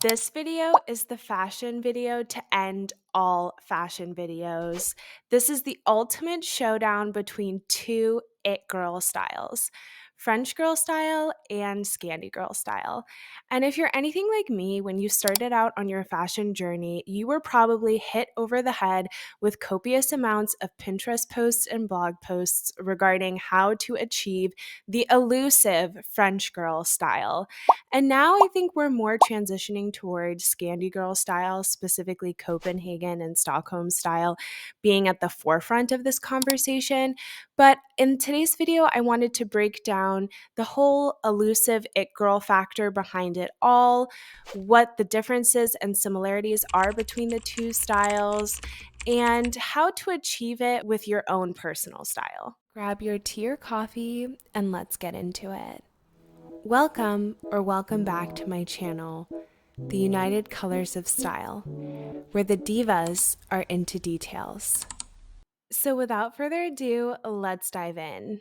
This video is the fashion video to end all fashion videos. This is the ultimate showdown between two it girl styles, French girl style and Scandi girl style. And if you're anything like me, when you started out on your fashion journey, you were probably hit over the head with copious amounts of Pinterest posts and blog posts regarding how to achieve the elusive French girl style. And now I think we're more transitioning towards Scandi Girl style, specifically Copenhagen and Stockholm style, being at the forefront of this conversation. But in today's video, I wanted to break down the whole elusive it girl factor behind it all, what the differences and similarities are between the two styles, and how to achieve it with your own personal style. Grab your tea or coffee and let's get into it. Welcome back to my channel, The United Colors of Style, where the divas are into details. So without further ado, let's dive in.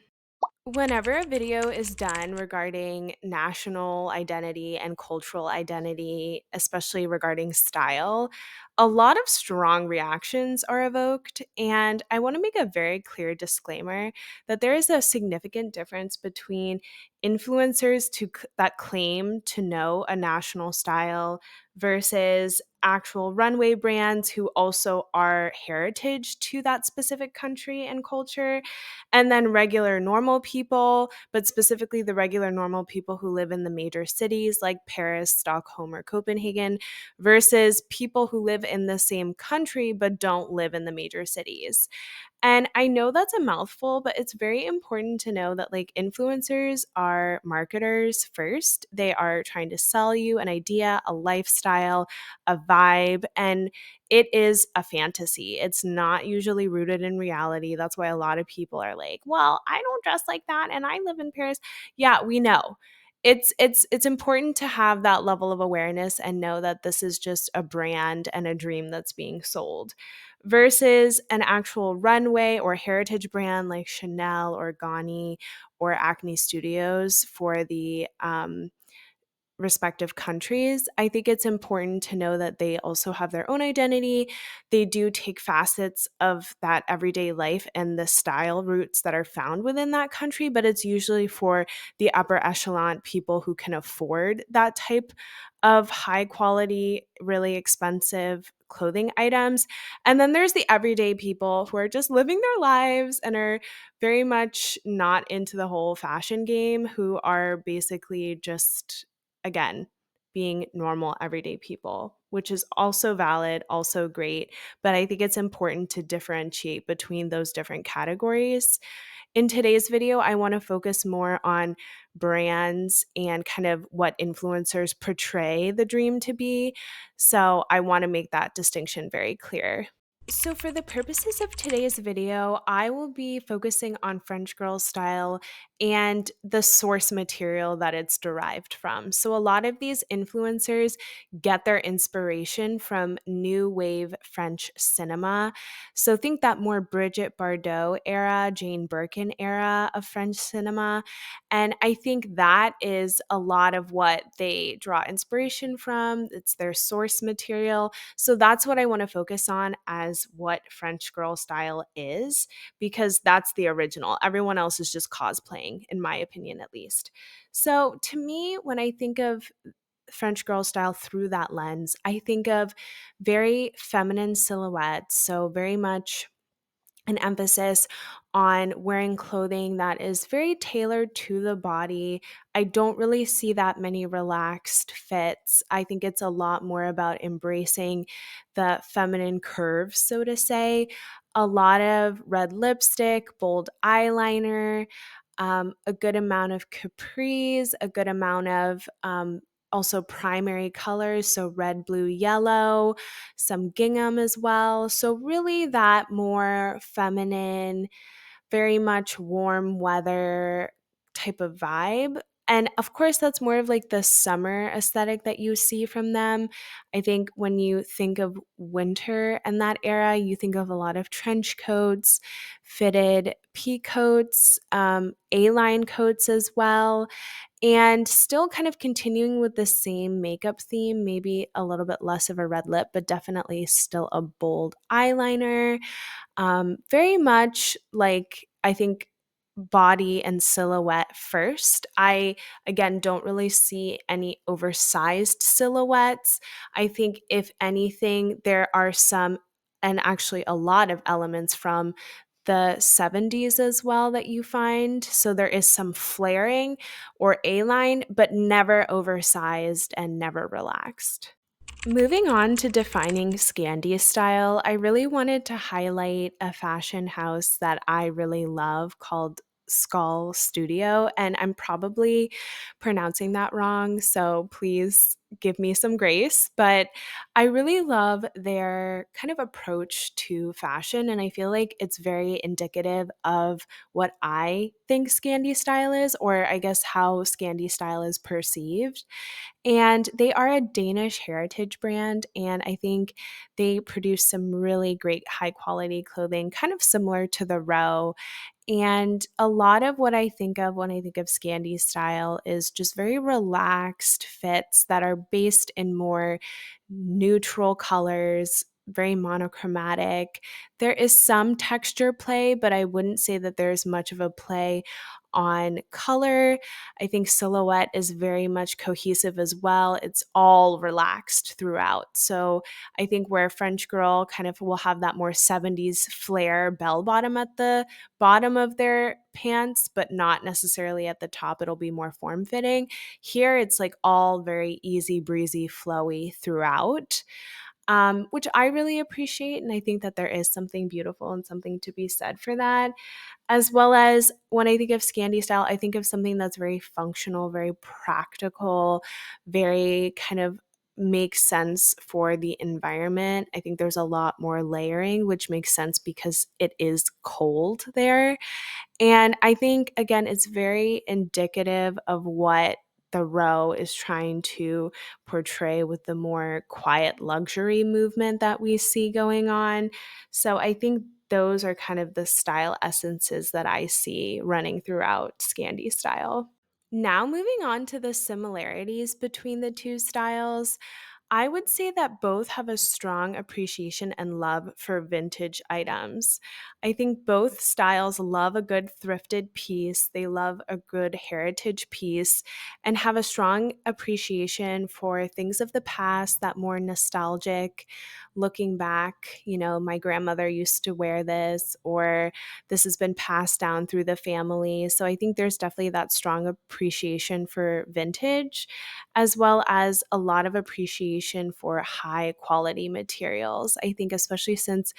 Whenever a video is done regarding national identity and cultural identity, especially regarding style, a lot of strong reactions are evoked. And I want to make a very clear disclaimer that there is a significant difference between influencers that claim to know a national style versus actual runway brands who also are heritage to that specific country and culture, and then regular normal people, but specifically the regular normal people who live in the major cities like Paris, Stockholm, or Copenhagen, versus people who live in the same country but don't live in the major cities. And I know that's a mouthful, but it's very important to know that like influencers are marketers first. They are trying to sell you an idea, a lifestyle, a vibe, and it is a fantasy. It's not usually rooted in reality. That's why a lot of people are like, "Well, I don't dress like that and I live in Paris." Yeah, we know. It's important to have that level of awareness and know that this is just a brand and a dream that's being sold versus an actual runway or heritage brand like Chanel or Ganni or Acne Studios for the respective countries. I think it's important to know that they also have their own identity. They do take facets of that everyday life and the style roots that are found within that country, but it's usually for the upper echelon people who can afford that type of high quality, really expensive clothing items. And then there's the everyday people who are just living their lives and are very much not into the whole fashion game, who are basically just, again, being normal everyday people, which is also valid, also great. But I think it's important to differentiate between those different categories. In today's video, I want to focus more on brands and kind of what influencers portray the dream to be. So I want to make that distinction very clear. So for the purposes of today's video, I will be focusing on French girl style and the source material that it's derived from. So a lot of these influencers get their inspiration from new wave French cinema. So think that more Brigitte Bardot era, Jane Birkin era of French cinema. And I think that is a lot of what they draw inspiration from. It's their source material. So that's what I want to focus on as what French girl style is, because that's the original. Everyone else is just cosplaying, in my opinion, at least. So to me, when I think of French girl style through that lens, I think of very feminine silhouettes. So very much an emphasis on wearing clothing that is very tailored to the body. I don't really see that many relaxed fits. I think it's a lot more about embracing the feminine curves, so to say. A lot of red lipstick, bold eyeliner, a good amount of capris, a good amount of also primary colors, so red, blue, yellow, some gingham as well. So, really, that more feminine, very much warm weather type of vibe. And of course, that's more of like the summer aesthetic that you see from them. I think when you think of winter and that era, you think of a lot of trench coats, fitted pea coats, A-line coats as well. And still kind of continuing with the same makeup theme, maybe a little bit less of a red lip, but definitely still a bold eyeliner. Very much like, I think, body and silhouette first. I, again, don't really see any oversized silhouettes. I think, if anything, there are some, and actually a lot of elements from the 70s as well that you find. So there is some flaring or A-line, but never oversized and never relaxed. Moving on to defining Scandi style, I really wanted to highlight a fashion house that I really love called Skull Studio. And I'm probably pronouncing that wrong, so please give me some grace. But I really love their kind of approach to fashion. And I feel like it's very indicative of what I think Scandi style is, or I guess how Scandi style is perceived. And they are a Danish heritage brand, and I think they produce some really great high quality clothing, kind of similar to the Row. And a lot of what I think of when I think of Scandi style is just very relaxed fits that are based in more neutral colors, very monochromatic. There is some texture play, but I wouldn't say that there's much of a play on color. I think silhouette is very much cohesive as well. It's all relaxed throughout. So I think where French Girl kind of will have that more 70s flare bell bottom at the bottom of their pants, but not necessarily at the top. It'll be more form fitting. Here, it's like all very easy breezy, flowy throughout, which I really appreciate. And I think that there is something beautiful and something to be said for that. As well as, when I think of Scandi style, I think of something that's very functional, very practical, very kind of makes sense for the environment. I think there's a lot more layering, which makes sense because it is cold there. And I think, again, it's very indicative of what the Row is trying to portray with the more quiet luxury movement that we see going on. So I think those are kind of the style essences that I see running throughout Scandi style. Now, moving on to the similarities between the two styles, I would say that both have a strong appreciation and love for vintage items. I think both styles love a good thrifted piece, they love a good heritage piece, and have a strong appreciation for things of the past, that more nostalgic looking back. My grandmother used to wear this, or this has been passed down through the family. So I think there's definitely that strong appreciation for vintage, as well as a lot of appreciation for high quality materials. I think, especially since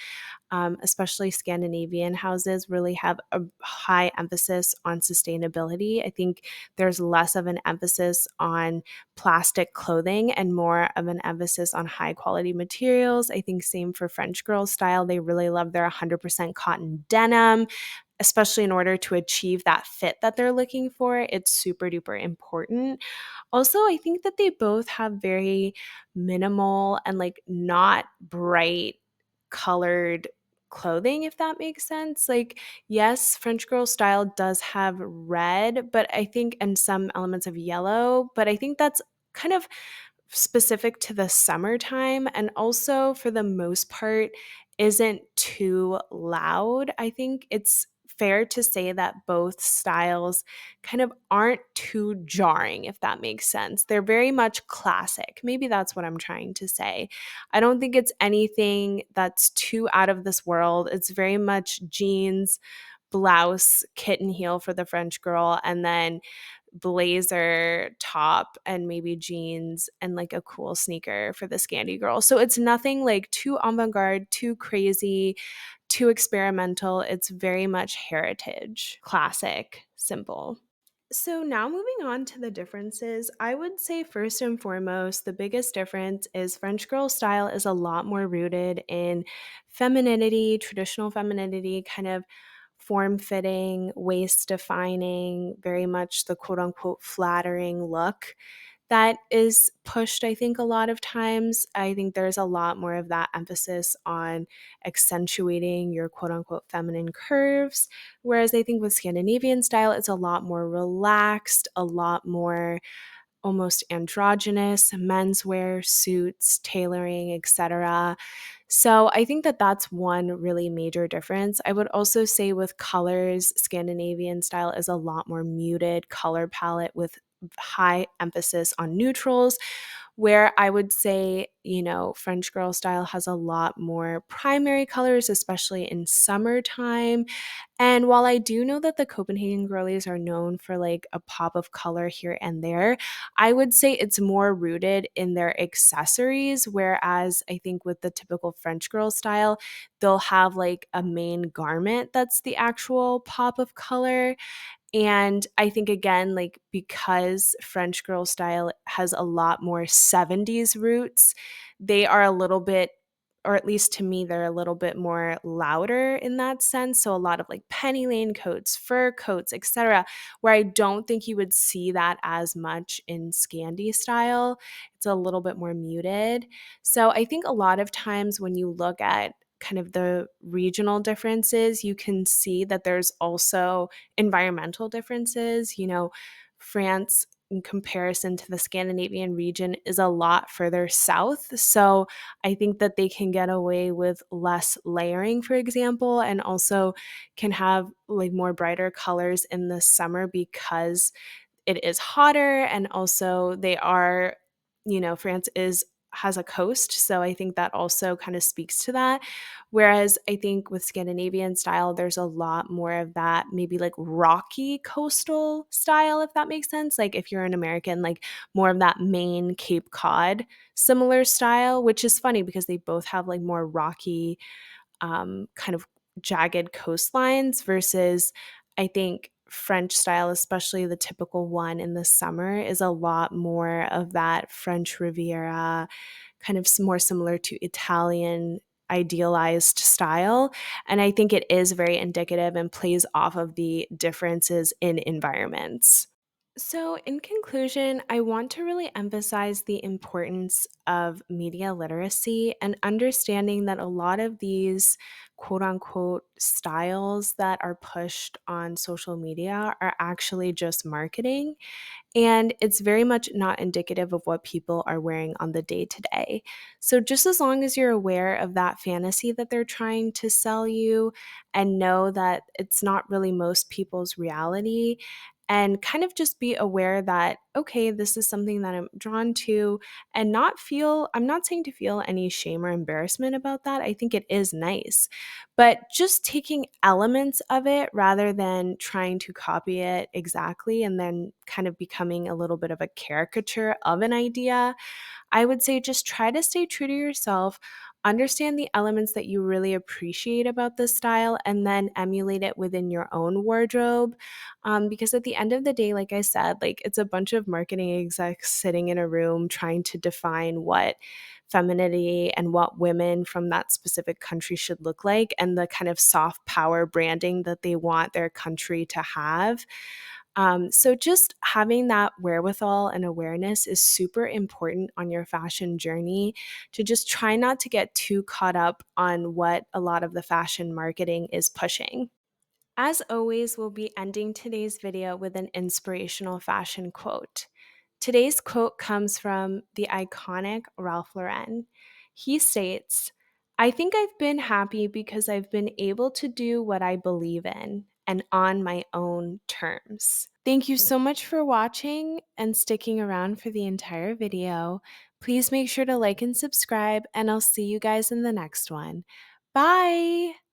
especially Scandinavian houses really have a high emphasis on sustainability. I think there's less of an emphasis on plastic clothing and more of an emphasis on high quality materials. I think same for French Girl style. They really love their 100% cotton denim, especially in order to achieve that fit that they're looking for. It's super duper important. Also, I think that they both have very minimal and like not bright colored clothing, if that makes sense. Like, yes, French Girl style does have red, but I think, and some elements of yellow, but I think that's kind of specific to the summertime, and also for the most part isn't too loud. I think it's fair to say that both styles kind of aren't too jarring, if that makes sense. They're very much classic. Maybe that's what I'm trying to say. I don't think it's anything that's too out of this world. It's very much jeans, blouse, kitten heel for the French Girl, and then blazer top and maybe jeans and like a cool sneaker for the Scandi Girl. So it's nothing like too avant-garde, too crazy, too experimental. It's very much heritage, classic, simple. So now moving on to the differences, I would say first and foremost, the biggest difference is French Girl style is a lot more rooted in femininity, traditional femininity, kind of form fitting, waist defining, very much the quote unquote flattering look. that is pushed, I think, a lot of times. I think there's a lot more of that emphasis on accentuating your quote unquote feminine curves. Whereas I think with Scandinavian style, it's a lot more relaxed, a lot more almost androgynous, menswear, suits, tailoring, etc. So I think that that's one really major difference. I would also say with colors, Scandinavian style is a lot more muted color palette with high emphasis on neutrals, where I would say, French girl style has a lot more primary colors, especially in summertime. And while I do know that the Copenhagen girlies are known for like a pop of color here and there, I would say it's more rooted in their accessories. Whereas I think with the typical French girl style, they'll have like a main garment that's the actual pop of color. And I think again, like because French girl style has a lot more 70s roots, they are a little bit, or at least to me, they're a little bit more louder in that sense. So a lot of like penny lane coats, fur coats, etc., where I don't think you would see that as much in Scandi style. It's a little bit more muted. So I think a lot of times when you look at kind of the regional differences, you can see that there's also environmental differences. France, in comparison to the Scandinavian region, is a lot further south. So I think that they can get away with less layering, for example, and also can have like more brighter colors in the summer because it is hotter, and also they are, France is has a coast, so I think that also kind of speaks to that. Whereas I think with Scandinavian style, there's a lot more of that maybe like rocky coastal style, if that makes sense. Like if you're an American, like more of that Maine, Cape Cod similar style, which is funny because they both have like more rocky kind of jagged coastlines versus I think French style, especially the typical one in the summer, is a lot more of that French Riviera, kind of more similar to Italian idealized style. And I think it is very indicative and plays off of the differences in environments. So, in conclusion, I want to really emphasize the importance of media literacy and understanding that a lot of these quote unquote styles that are pushed on social media are actually just marketing. And it's very much not indicative of what people are wearing on the day to day. So, just as long as you're aware of that fantasy that they're trying to sell you and know that it's not really most people's reality, and kind of just be aware that, okay, this is something that I'm drawn to, and I'm not saying to feel any shame or embarrassment about that. I think it is nice, but just taking elements of it rather than trying to copy it exactly and then kind of becoming a little bit of a caricature of an idea. I would say just try to stay true to yourself, understand the elements that you really appreciate about this style, and then emulate it within your own wardrobe. Because at the end of the day, like I said, like it's a bunch of marketing execs sitting in a room trying to define what femininity and what women from that specific country should look like and the kind of soft power branding that they want their country to have. So, just having that wherewithal and awareness is super important on your fashion journey to just try not to get too caught up on what a lot of the fashion marketing is pushing. As always, we'll be ending today's video with an inspirational fashion quote. Today's quote comes from the iconic Ralph Lauren. He states, I think I've been happy because I've been able to do what I believe in and on my own terms. Thank you so much for watching and sticking around for the entire video. Please make sure to like and subscribe, and I'll see you guys in the next one. Bye!